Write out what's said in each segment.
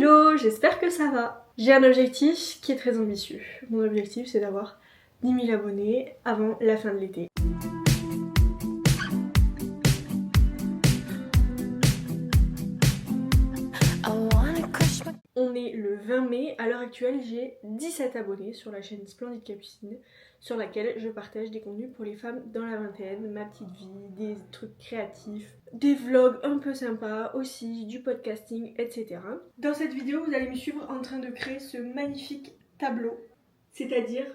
Hello, j'espère que ça va. J'ai un objectif qui est très ambitieux. Mon objectif c'est d'avoir 10 000 abonnés avant la fin de l'été. On est le 20 mai, à l'heure actuelle j'ai 17 abonnés sur la chaîne Splendide Capucine sur laquelle je partage des contenus pour les femmes dans la vingtaine, ma petite vie, des trucs créatifs, des vlogs un peu sympas aussi, du podcasting, etc. Dans cette vidéo vous allez me suivre en train de créer ce magnifique tableau, c'est-à-dire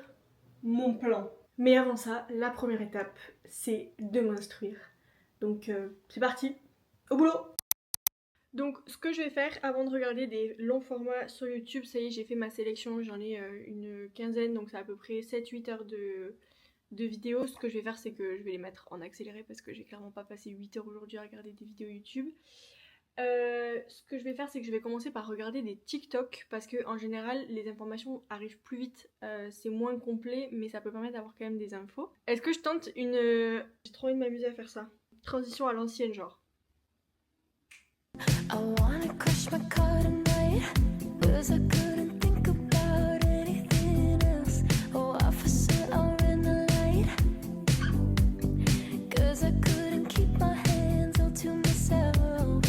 mon plan. Mais avant ça, la première étape c'est de m'instruire. Donc c'est parti, au boulot! Donc ce que je vais faire avant de regarder des longs formats sur YouTube, ça y est j'ai fait ma sélection, j'en ai une quinzaine, donc c'est à peu près 7-8 heures de vidéos. Ce que je vais faire c'est que je vais les mettre en accéléré parce que j'ai clairement pas passé 8 heures aujourd'hui à regarder des vidéos YouTube. Ce que je vais faire c'est que je vais commencer par regarder des TikTok parce que en général les informations arrivent plus vite, c'est moins complet mais ça peut permettre d'avoir quand même des infos. Est-ce que je tente une... J'ai trop envie de m'amuser à faire ça. Transition à l'ancienne genre. I wanna crush my car tonight, 'cause I couldn't think about anything else. Oh, officer, I'll run the light, 'cause I couldn't keep my hands all to myself.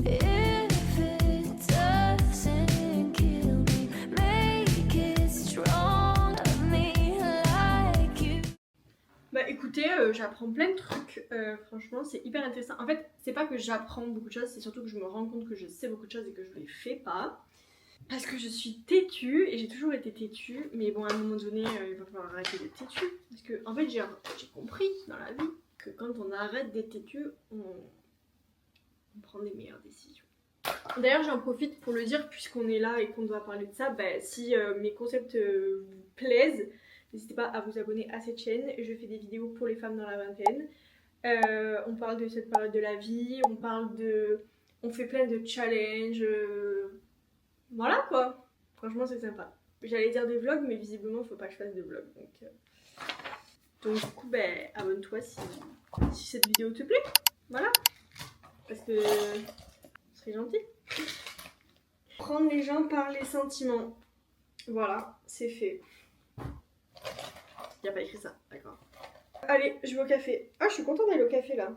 If it doesn't kill me, make it strong on me like you. Bah écoutez, j'apprends plein de trucs, franchement c'est hyper intéressant. En fait c'est pas que j'apprends beaucoup de choses, c'est surtout que je me rends compte que je sais beaucoup de choses et que je les fais pas. Parce que je suis têtue et j'ai toujours été têtue, mais bon à un moment donné il va falloir arrêter d'être têtue. Parce que en fait j'ai compris dans la vie que quand on arrête d'être têtue, on prend des meilleures décisions. D'ailleurs j'en profite pour le dire puisqu'on est là et qu'on doit parler de ça, bah, si mes concepts vous plaisent, n'hésitez pas à vous abonner à cette chaîne. Je fais des vidéos pour les femmes dans la vingtaine. On parle de cette période de la vie, on fait plein de challenges. Voilà quoi. Franchement c'est sympa. J'allais dire des vlogs mais visiblement faut pas que je fasse de vlogs. Donc du coup ben abonne-toi si cette vidéo te plaît. Voilà. Parce que ce serait gentil. Prendre les gens par les sentiments. Voilà, c'est fait. Il n'y a pas écrit ça, d'accord. Allez, je vais au café. Ah, je suis contente d'aller au café là.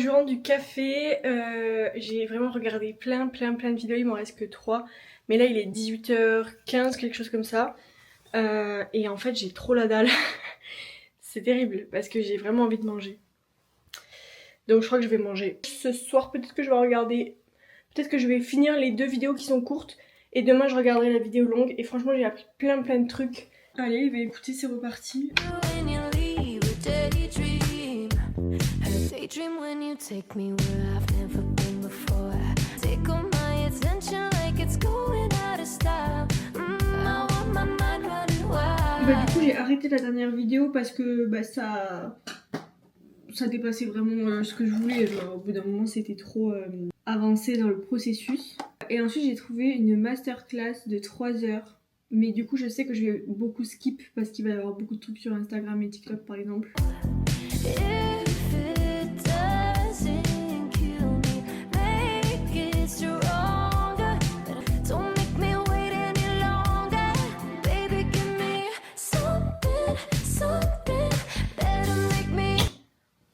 Je rentre du café, j'ai vraiment regardé plein de vidéos, il m'en reste que 3. Mais là il est 18h15, quelque chose comme ça. Et en fait j'ai trop la dalle. C'est terrible parce que j'ai vraiment envie de manger. Donc je crois que je vais manger. Ce soir peut-être que je vais regarder, peut-être que je vais finir les 2 vidéos qui sont courtes. Et demain je regarderai la vidéo longue. Et franchement j'ai appris plein de trucs. Allez, bah écoutez c'est reparti. Daydream when you take me where I've never been before. Take all my attention like it's going out of style. I want my mind running wild. Bah du coup j'ai arrêté la dernière vidéo parce que bah ça dépassait vraiment ce que je voulais. Genre, au bout d'un moment c'était trop avancé dans le processus. Et ensuite j'ai trouvé une masterclass de 3 heures. Mais du coup je sais que je vais beaucoup skip parce qu'il va y avoir beaucoup de trucs sur Instagram et TikTok par exemple.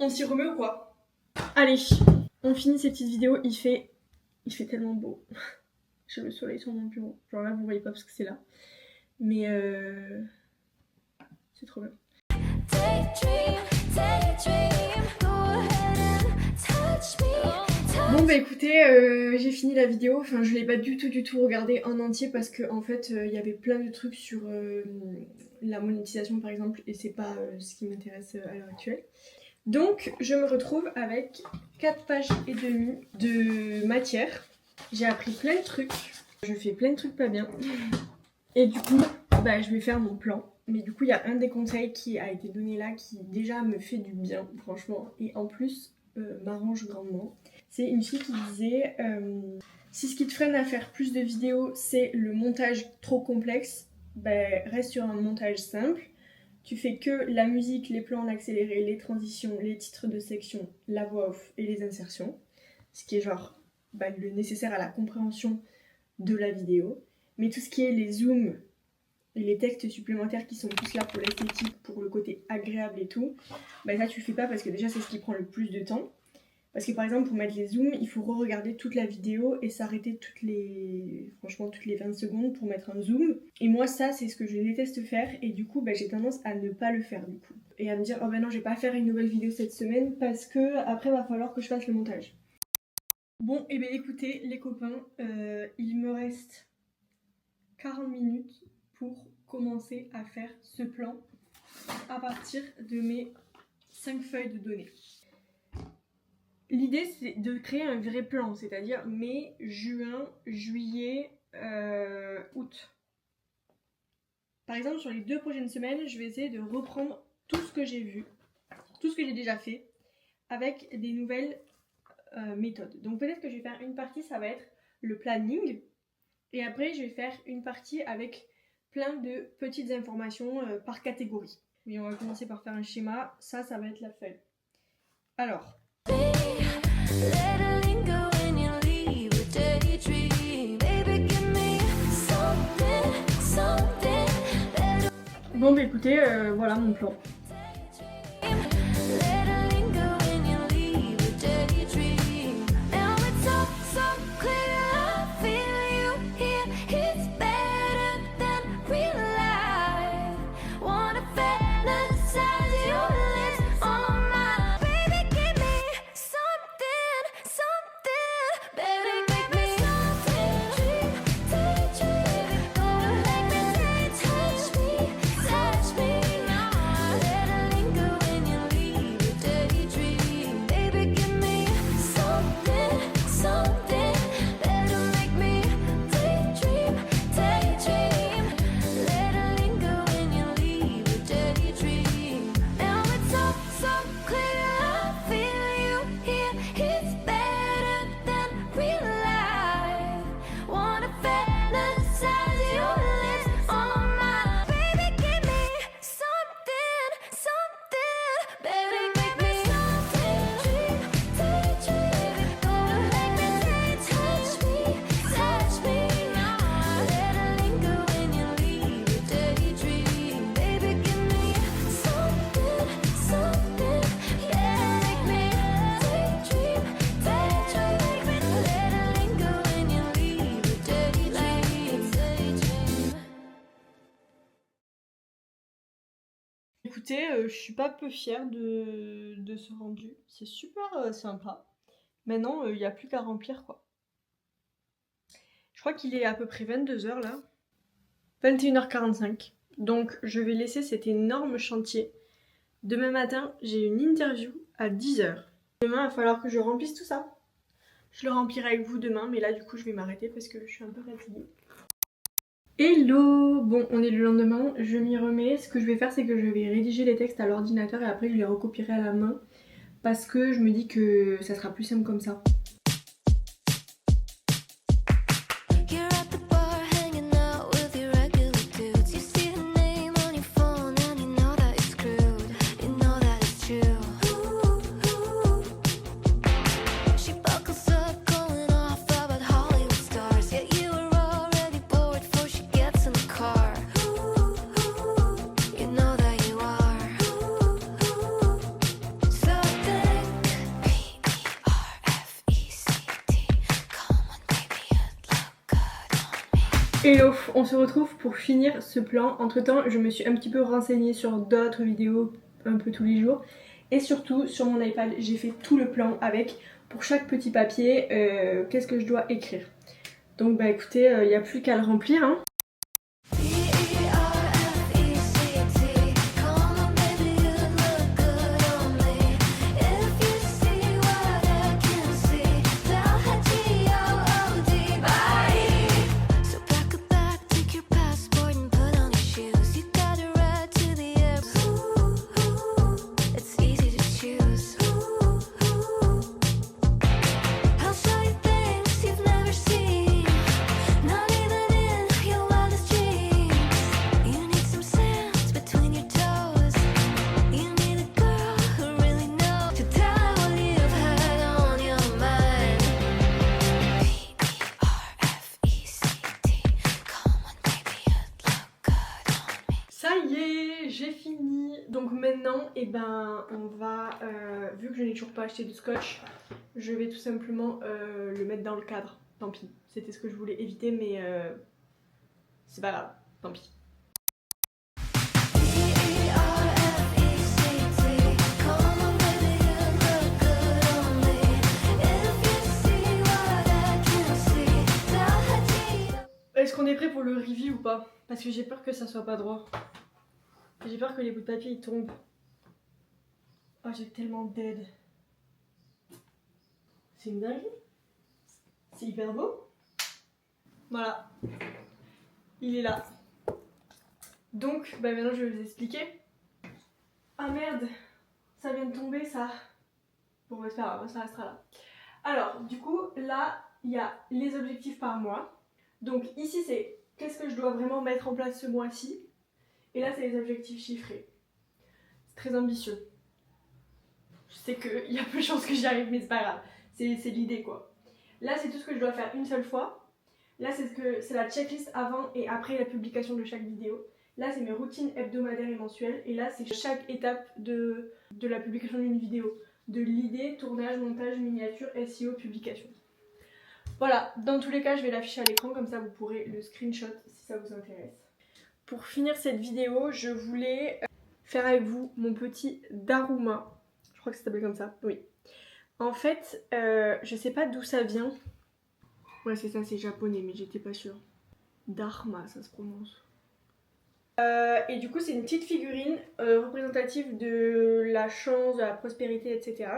On s'y remet ou quoi? Allez, on finit cette petite vidéo, il fait tellement beau. J'ai le soleil sur mon bureau. Genre là vous voyez pas parce que c'est là. Mais c'est trop bien. Bon bah écoutez, j'ai fini la vidéo, enfin je l'ai pas du tout regardée en entier parce que en fait il y avait plein de trucs sur la monétisation par exemple et c'est pas ce qui m'intéresse à l'heure actuelle. Donc je me retrouve avec 4 pages et demie de matière. J'ai appris plein de trucs, je fais plein de trucs pas bien. Et du coup bah, je vais faire mon plan. Mais du coup il y a un des conseils qui a été donné là qui déjà me fait du bien franchement. Et en plus m'arrange grandement. C'est une fille qui disait si ce qui te freine à faire plus de vidéos c'est le montage trop complexe, reste sur un montage simple. Tu fais que la musique, les plans en accéléré, les transitions, les titres de section, la voix off et les insertions. Ce qui est genre le nécessaire à la compréhension de la vidéo. Mais tout ce qui est les zooms et les textes supplémentaires qui sont plus là pour l'esthétique, pour le côté agréable et tout, ça tu le fais pas parce que déjà c'est ce qui prend le plus de temps. Parce que par exemple pour mettre les zooms, il faut re-regarder toute la vidéo et s'arrêter toutes les 20 secondes pour mettre un zoom. Et moi ça c'est ce que je déteste faire et du coup j'ai tendance à ne pas le faire du coup. Et à me dire non je vais pas faire une nouvelle vidéo cette semaine parce que après va falloir que je fasse le montage. Bon et écoutez les copains, il me reste 40 minutes pour commencer à faire ce plan à partir de mes 5 feuilles de données. L'idée c'est de créer un vrai plan, c'est-à-dire mai, juin, juillet, août. Par exemple sur les 2 prochaines semaines, je vais essayer de reprendre tout ce que j'ai vu, tout ce que j'ai déjà fait, avec des nouvelles méthodes. Donc peut-être que je vais faire une partie, ça va être le planning, et après je vais faire une partie avec plein de petites informations par catégorie. Mais on va commencer par faire un schéma, ça va être la feuille. Alors... Bon écoutez, voilà mon plan. Écoutez, je suis pas peu fière de ce rendu, c'est super sympa. Maintenant, il n'y a plus qu'à remplir quoi. Je crois qu'il est à peu près 22h là. 21h45. Donc je vais laisser cet énorme chantier. Demain matin, j'ai une interview à 10h. Demain, il va falloir que je remplisse tout ça. Je le remplirai avec vous demain, mais là du coup je vais m'arrêter parce que je suis un peu fatiguée. Hello! Bon, on est le lendemain, je m'y remets. Ce que je vais faire, c'est que je vais rédiger les textes à l'ordinateur et après je les recopierai à la main parce que je me dis que ça sera plus simple comme ça. Hello, on se retrouve pour finir ce plan. Entre temps, je me suis un petit peu renseignée sur d'autres vidéos un peu tous les jours. Et surtout, sur mon iPad, j'ai fait tout le plan avec, pour chaque petit papier, qu'est-ce que je dois écrire. Donc bah écoutez, il n'y a plus qu'à le remplir hein. maintenant, et ben, on va, vu que je n'ai toujours pas acheté de scotch, je vais tout simplement le mettre dans le cadre. Tant pis, c'était ce que je voulais éviter, mais c'est pas grave, tant pis. Est-ce qu'on est prêt pour le review ou pas? Parce que j'ai peur que ça soit pas droit. J'ai peur que les bouts de papier ils tombent. Oh, j'ai tellement d'aide. C'est une dinguerie. C'est hyper beau. Voilà. Il est là. Donc, bah maintenant je vais vous expliquer. Ah merde, ça vient de tomber ça. Bon, bah c'est pas grave, ça restera là. Alors, du coup, là, il y a les objectifs par mois. Donc ici, c'est qu'est-ce que je dois vraiment mettre en place ce mois-ci. Et là, c'est les objectifs chiffrés. C'est très ambitieux. Je sais qu'il y a peu de chances que j'y arrive, mais c'est pas grave. C'est l'idée, quoi. Là, c'est tout ce que je dois faire une seule fois. Là, c'est la checklist avant et après la publication de chaque vidéo. Là, c'est mes routines hebdomadaires et mensuelles. Et là, c'est chaque étape de la publication d'une vidéo. De l'idée, tournage, montage, miniature, SEO, publication. Voilà, dans tous les cas, je vais l'afficher à l'écran, comme ça vous pourrez le screenshot si ça vous intéresse. Pour finir cette vidéo, je voulais faire avec vous mon petit Daruma. Je crois que ça s'appelle comme ça, oui. En fait, je sais pas d'où ça vient. Ouais, c'est ça, c'est japonais, mais j'étais pas sûre. Dharma, ça se prononce. Et du coup, c'est une petite figurine représentative de la chance, de la prospérité, etc.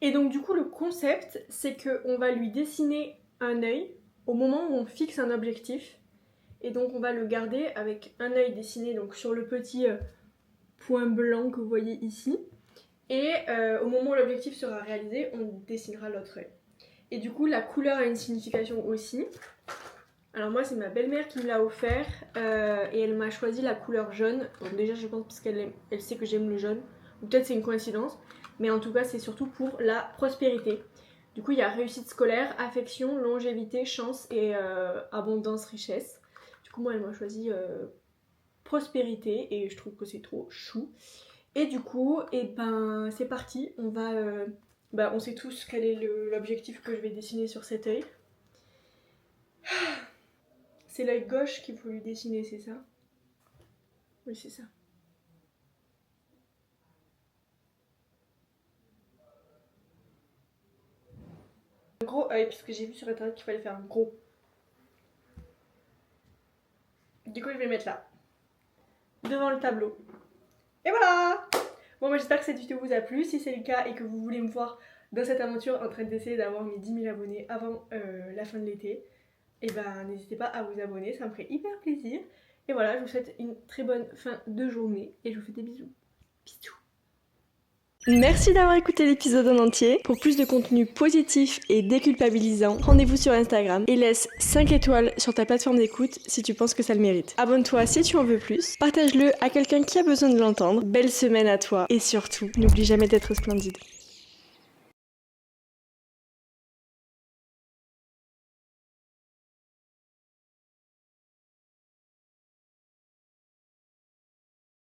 Et donc, du coup, le concept, c'est qu'on va lui dessiner un œil au moment où on fixe un objectif. Et donc, on va le garder avec un œil dessiné donc, sur le petit point blanc que vous voyez ici. Et au moment où l'objectif sera réalisé, on dessinera l'autre œil. Et du coup, la couleur a une signification aussi. Alors moi, c'est ma belle-mère qui me l'a offert et elle m'a choisi la couleur jaune. Donc déjà, je pense parce qu'elle sait que j'aime le jaune. Ou peut-être c'est une coïncidence. Mais en tout cas, c'est surtout pour la prospérité. Du coup, il y a réussite scolaire, affection, longévité, chance et abondance, richesse. Du coup, moi, elle m'a choisi prospérité et je trouve que c'est trop chou. Et du coup, et ben, c'est parti. On va... on sait tous quel est l'objectif que je vais dessiner sur cet œil. C'est l'œil gauche qu'il faut lui dessiner, c'est ça? Oui, c'est ça. Un gros œil, puisque j'ai vu sur internet qu'il fallait faire un gros. Du coup, je vais le mettre là, devant le tableau. Et voilà! Bon, moi j'espère que cette vidéo vous a plu. Si c'est le cas et que vous voulez me voir dans cette aventure en train d'essayer d'avoir mes 10 000 abonnés avant la fin de l'été, et ben n'hésitez pas à vous abonner, ça me ferait hyper plaisir. Et voilà, je vous souhaite une très bonne fin de journée et je vous fais des bisous. Bisous. Merci d'avoir écouté l'épisode en entier. Pour plus de contenu positif et déculpabilisant, rendez-vous sur Instagram et laisse 5 étoiles sur ta plateforme d'écoute si tu penses que ça le mérite. Abonne-toi si tu en veux plus, partage-le à quelqu'un qui a besoin de l'entendre. Belle semaine à toi et surtout, n'oublie jamais d'être splendide.